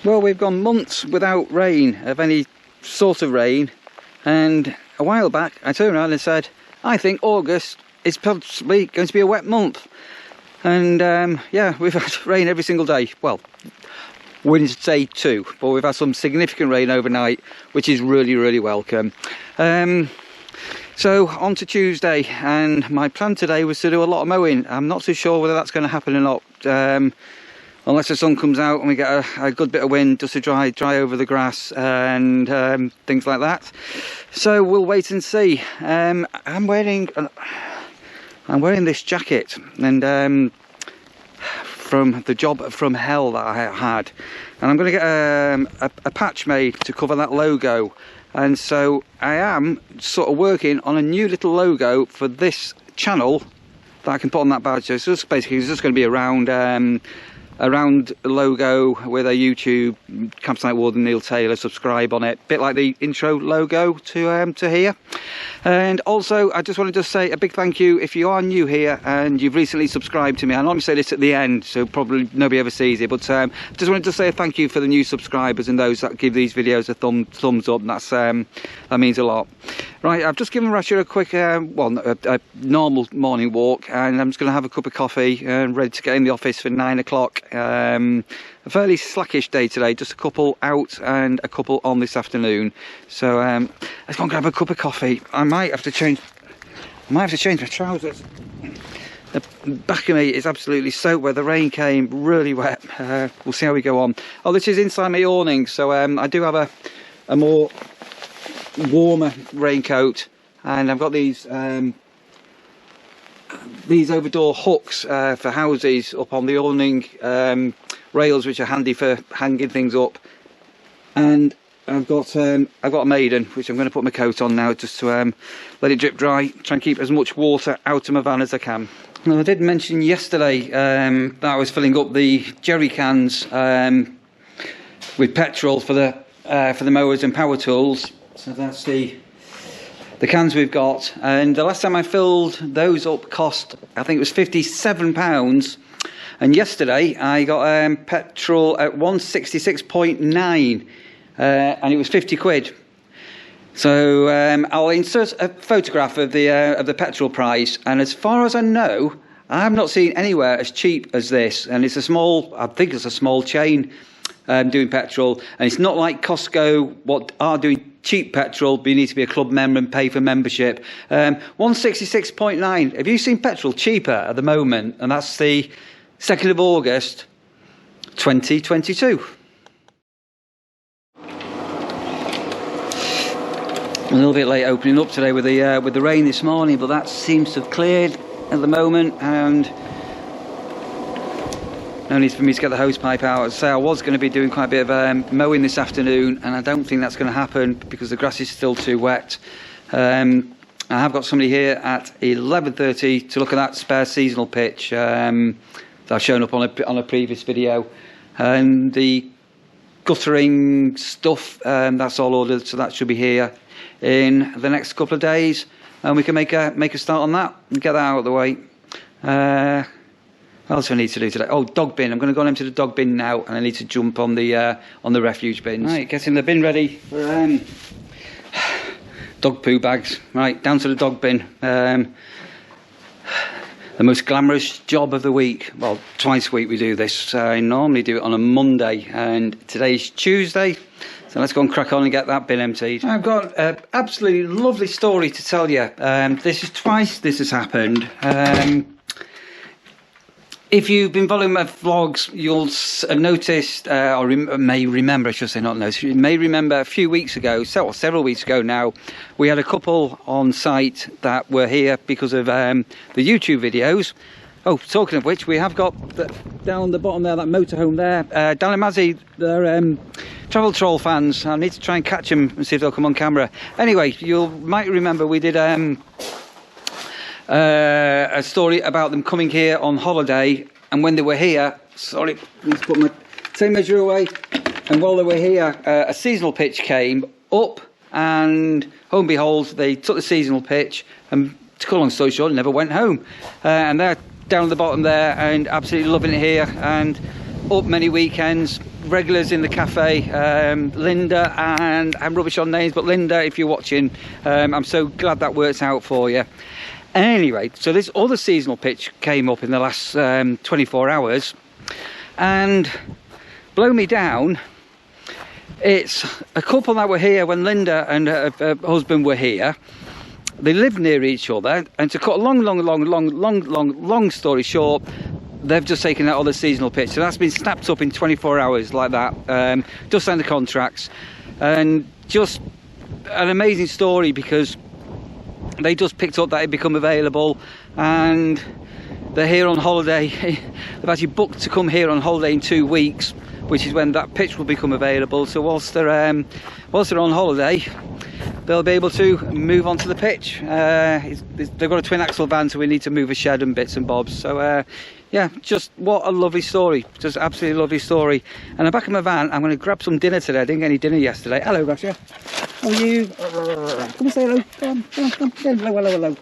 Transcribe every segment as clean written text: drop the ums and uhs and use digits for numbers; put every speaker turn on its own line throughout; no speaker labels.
Well, we've gone months without rain, of any sort of rain, and a while back I turned around and said, I think August is possibly going to be a wet month. And yeah, we've had rain every single day. Well, Wednesday too, but we've had some significant rain overnight, which is really, really welcome. So on to Tuesday, and my plan today was to do a lot of mowing. I'm not too sure whether that's going to happen or not. Unless the sun comes out and we get a good bit of wind just to dry over the grass and things like that. So we'll wait and see. I'm wearing this jacket, and from the job from hell that I had, and I'm going to get a patch made to cover that logo. And so I am sort of working on a new little logo for this channel that I can put on that badge. So it's just basically going to be a round logo with a YouTube Campsite Warden Neil Taylor subscribe on it, bit like the intro logo to here. And also I just wanted to say a big thank you if you are new here and you've recently subscribed to me. I normally say this at the end, so probably nobody ever sees it, but just wanted to say a thank you for the new subscribers and those that give these videos a thumbs up. That means a lot. Right, I've just given Rasha a quick a normal morning walk, and I'm just going to have a cup of coffee and ready to get in the office for 9 o'clock. A fairly slackish day today, just a couple out and a couple on this afternoon. So let's go and grab a cup of coffee. I might have to change my trousers. The back of me is absolutely soaked where the rain came, really wet. We'll see how we go on. Oh, this is inside my awning, so I do have a more warmer raincoat, and I've got these overdoor hooks for houses up on the awning rails, which are handy for hanging things up. And I've got a maiden, which I'm going to put my coat on now just to let it drip dry, try and keep as much water out of my van as I can. Now, I did mention yesterday that I was filling up the jerry cans with petrol for the mowers and power tools. So that's the cans we've got, and the last time I filled those up cost, I think it was £57, and yesterday I got petrol at 166.9, and it was 50 quid. So I'll insert a photograph of the petrol price, and as far as I know, I have not seen anywhere as cheap as this, and it's I think it's a small chain doing petrol, and it's not like Costco what are doing cheap petrol, but you need to be a club member and pay for membership. 166.9. Have you seen petrol cheaper at the moment? And that's the 2nd of August 2022. A little bit late opening up today with the rain this morning, but that seems to have cleared at the moment, and no need for me to get the hose pipe out. As I say, I was going to be doing quite a bit of mowing this afternoon, and I don't think that's going to happen because the grass is still too wet. I have got somebody here at 11:30 to look at that spare seasonal pitch that I've shown up on a previous video, and the guttering stuff, that's all ordered, so that should be here in the next couple of days, and we can make a start on that and get that out of the way. What else do I need to do today? Oh, dog bin. I'm going to go into the dog bin now, and I need to jump on the refuge bins. Right, getting the bin ready for dog poo bags. Right, down to the dog bin. The most glamorous job of the week. Well, twice a week we do this. I normally do it on a Monday, and today's Tuesday. So let's go and crack on and get that bin emptied. I've got an absolutely lovely story to tell you. This is twice this has happened. If you've been following my vlogs, you'll have noticed, or may remember, I should say not notice, you may remember a few weeks ago, several weeks ago now, we had a couple on site that were here because of the YouTube videos. Oh, talking of which, we have got down the bottom there, that motorhome there, Dan and Mazzy, they're Travel Troll fans. I need to try and catch them and see if they'll come on camera. Anyway, you might remember we did a story about them coming here on holiday, and when they were here, sorry, let's put my tape measure away, and while they were here, a seasonal pitch came up, and lo and behold, they took the seasonal pitch, and to cut a long story short, never went home. And they're down at the bottom there and absolutely loving it here, and up many weekends, regulars in the cafe, Linda, and I'm rubbish on names, but Linda, if you're watching, I'm so glad that works out for you. Anyway, so this other seasonal pitch came up in the last 24 hours, and blow me down, it's a couple that were here when Linda and her husband were here. They live near each other, and to cut a long story short, they've just taken that other seasonal pitch, so that's been snapped up in 24 hours like that. Just signed the contracts, and just an amazing story because they just picked up that it become available, and they're here on holiday. They've actually booked to come here on holiday in 2 weeks, which is when that pitch will become available. So whilst they're on holiday, they'll be able to move on to the pitch. They've got a twin axle van, so we need to move a shed and bits and bobs. So yeah, just what a lovely story, just absolutely lovely story. And I'm back in my van. I'm going to grab some dinner today. I didn't get any dinner yesterday. Hello, Rasha. How are you? Come and say hello. Come on. Hello.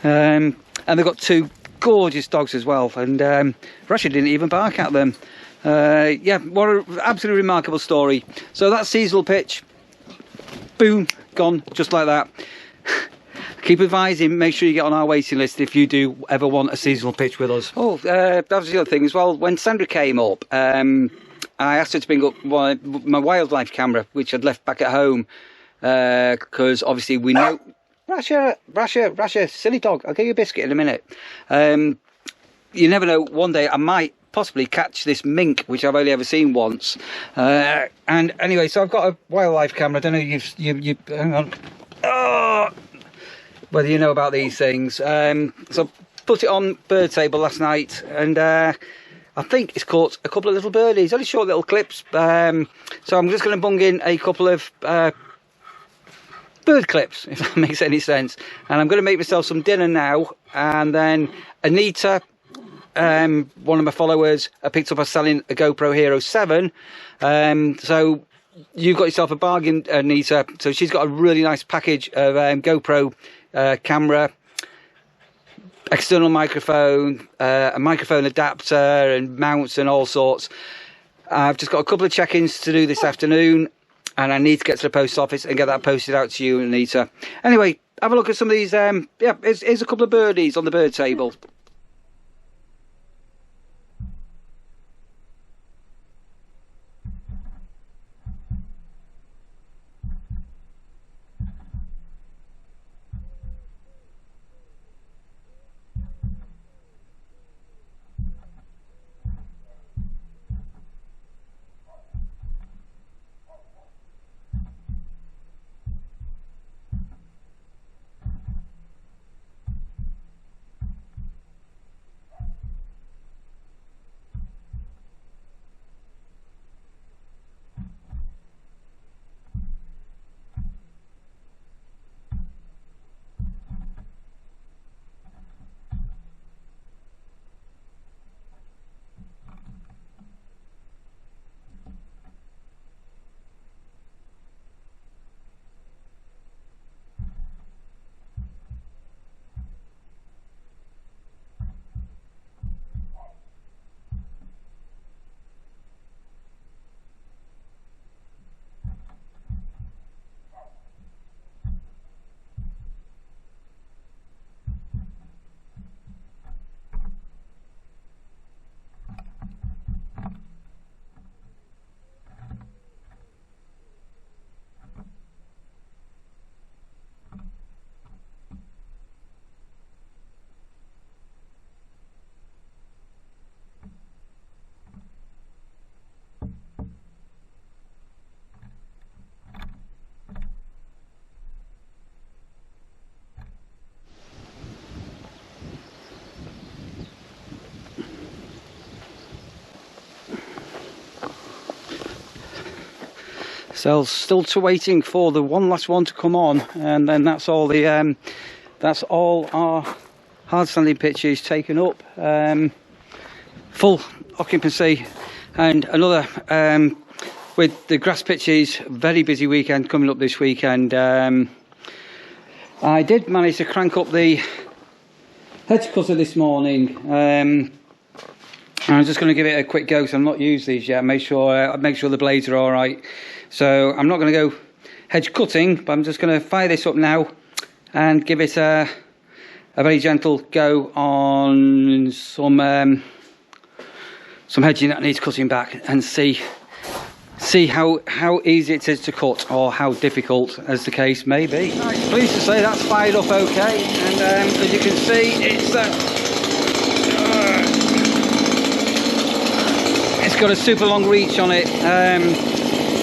And they've got 2 gorgeous dogs as well, and Rasha didn't even bark at them. Yeah, what an absolutely remarkable story. So that seasonal pitch, boom, gone, just like that. Keep advising, make sure you get on our waiting list if you do ever want a seasonal pitch with us. Oh, that was the other thing as well. When Sandra came up, I asked her to bring up my wildlife camera, which I'd left back at home, because obviously we know... Rasha, silly dog, I'll give you a biscuit in a minute. You never know, one day I might possibly catch this mink, which I've only ever seen once. And anyway, so I've got a wildlife camera. I don't know, you hang on. Oh, whether you know about these things. So put it on bird table last night, and I think it's caught a couple of little birdies, only short little clips. So I'm just going to bung in a couple of bird clips, if that makes any sense. And I'm going to make myself some dinner now, and then Anita, one of my followers, picked up a selling a GoPro Hero 7. So you've got yourself a bargain, Anita. So she's got a really nice package of GoPro camera, external microphone, a microphone adapter and mounts and all sorts. I've just got a couple of check-ins to do this afternoon, and I need to get to the post office and get that posted out to you, Anita. Anyway, have a look at some of these. Yeah, here's a couple of birdies on the bird table. So still waiting for the one last one to come on, and then that's all the that's all our hard standing pitches taken up, full occupancy. And another with the grass pitches, very busy weekend coming up this weekend. I did manage to crank up the hedge cutter this morning. I'm just going to give it a quick go because I've not used these yet. Make sure the blades are all right. So I'm not going to go hedge cutting, but I'm just going to fire this up now and give it a very gentle go on some hedging that needs cutting back, and see how easy it is to cut, or how difficult, as the case may be. Right, pleased to say that's fired up okay, and as you can see, it's got a super long reach on it.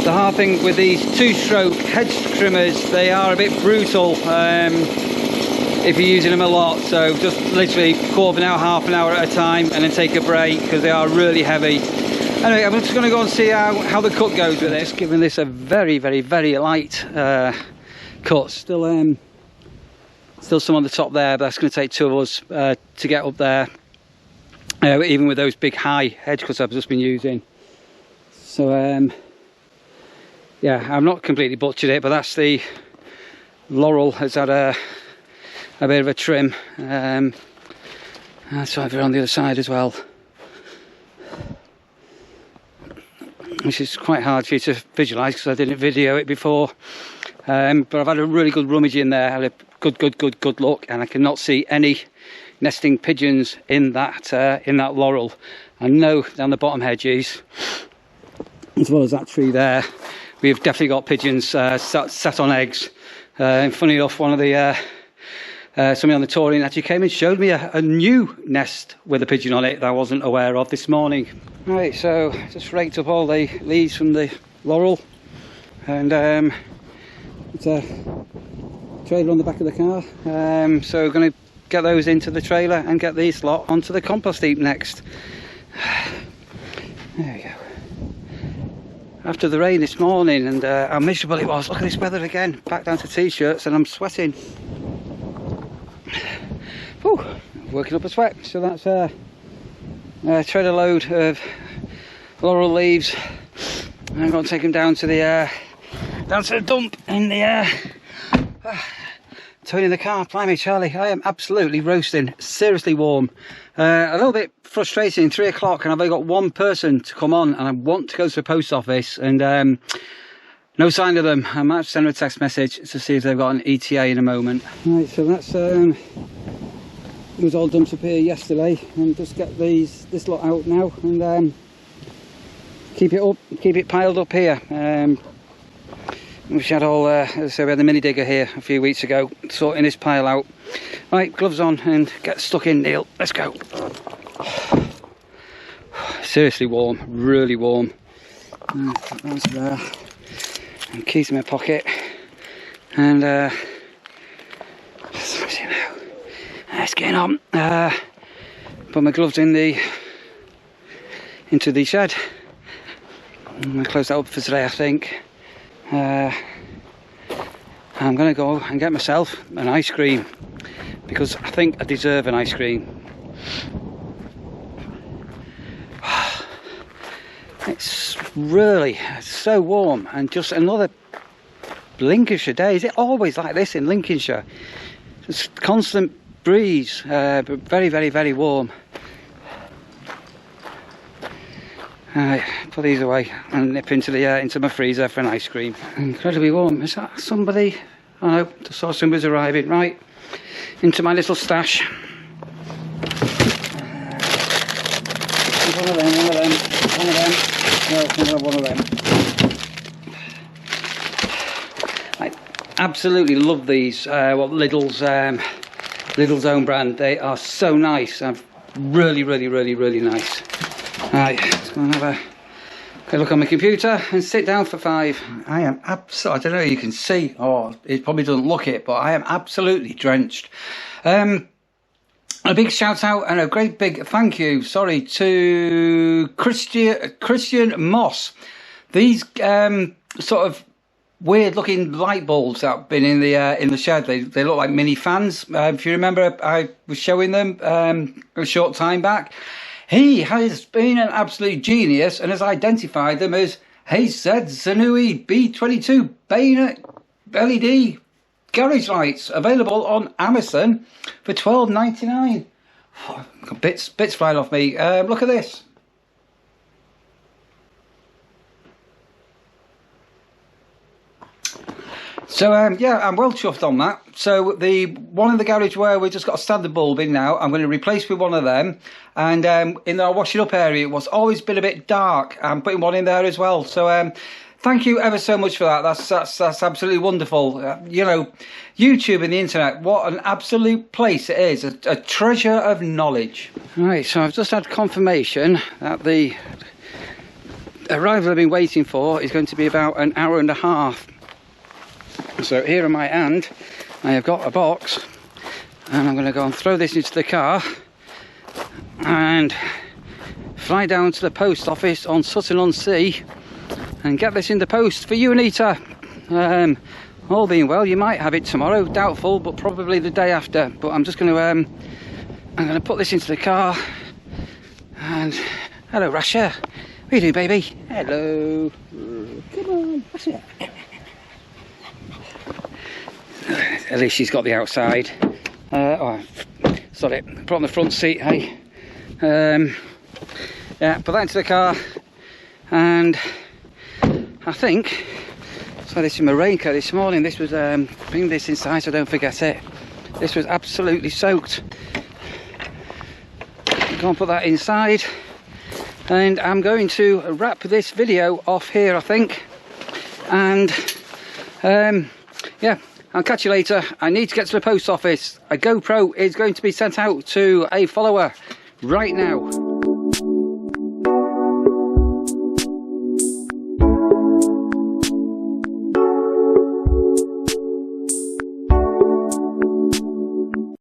The hard thing with these 2-stroke hedge trimmers, they are a bit brutal if you're using them a lot. So just literally quarter of an hour, half an hour at a time, and then take a break because they are really heavy. Anyway, I'm just going to go and see how the cut goes with this. Giving this a very, very, very light cut. Still some on the top there, but that's going to take 2 of us to get up there. Even with those big high hedge cuts I've just been using. So yeah, I've not completely butchered it, but that's the laurel has had a bit of a trim. That's over on the other side as well, which is quite hard for you to visualise because I didn't video it before. But I've had a really good rummage in there, had a good look, and I cannot see any nesting pigeons in that laurel. I know down the bottom hedges, as well as that tree there, we've definitely got pigeons sat on eggs. And funny enough, one of the somebody on the touring actually came and showed me a new nest with a pigeon on it that I wasn't aware of this morning. Right, so just raked up all the leaves from the laurel, and it's a trailer on the back of the car. So we're going to get those into the trailer and get these lot onto the compost heap next. There we go. After the rain this morning, and how miserable it was. Look at this weather again. Back down to t-shirts, and I'm sweating. Whew, working up a sweat. So that's a trailer load of laurel leaves. I'm going to take them down to the dump in the towing in the car. Blimey, Charlie, I am absolutely roasting. Seriously warm. A little bit frustrating. 3 o'clock, and I've only got one person to come on, and I want to go to the post office, and no sign of them. I might send them a text message to see if they've got an ETA in a moment. Right, so that's it was all dumped up here yesterday, and just get this lot out now, and keep it piled up here. We had all, as I say, we had the mini digger here a few weeks ago, sorting this pile out. Right, gloves on and get stuck in, Neil. Let's go. Seriously warm, really warm. That's there. And keys in my pocket. And let's see now. It's getting on. Put my gloves into the shed. I'm going to close that up for today, I think. I'm going to go and get myself an ice cream, because I think I deserve an ice cream. It's really so warm, and just another Lincolnshire day. Is it always like this in Lincolnshire? Just constant breeze, but very, very, very warm. Put these away and nip into my freezer for an ice cream. Incredibly warm. Is that somebody? Oh no, I saw somebody's arriving. Right, into my little stash. One of them. No, one of them. I absolutely love these. Lidl's own brand. They are so nice. Really, really, really, really nice. Right, let's go and have a look on my computer and sit down for 5. I am absolutely, I don't know if you can see, or it probably doesn't look it, but I am absolutely drenched. A big shout out and a great big thank you, to Christian Moss. These sort of weird looking light bulbs that have been in the shed, they look like mini fans. If you remember, I was showing them a short time back. He has been an absolute genius and has identified them as Hedge Zanui B22 Bayonet LED garage lights, available on Amazon for $12.99. Bits flying off me. Look at this. So yeah, I'm well chuffed on that. So the one in the garage where we just got a standard bulb in now, I'm going to replace with one of them. And in our washing up area, it was always been a bit dark. I'm putting one in there as well. So thank you ever so much for that. That's absolutely wonderful. You know, YouTube and the internet, what an absolute place it is. A treasure of knowledge. Right, so I've just had confirmation that the arrival I've been waiting for is going to be about an hour and a half. So here in my hand, I have got a box, and I'm going to go and throw this into the car and fly down to the post office on Sutton-on-Sea and get this in the post for you, Anita. All being well, you might have it tomorrow, doubtful, but probably the day after. But I'm just going to I'm going to put this into the car. And hello, Rasha. What are you doing, baby? Hello. Come on, Rasha. At least she's got the outside. Oh, sorry, put on the front seat, hey. Yeah, put that into the car, and I think so. This is my raincoat this morning. This was bring this inside so I don't forget it. This was absolutely soaked. Go and put that inside, and I'm going to wrap this video off here, I think. And yeah, I'll catch you later. I need to get to the post office. A GoPro is going to be sent out to a follower right now.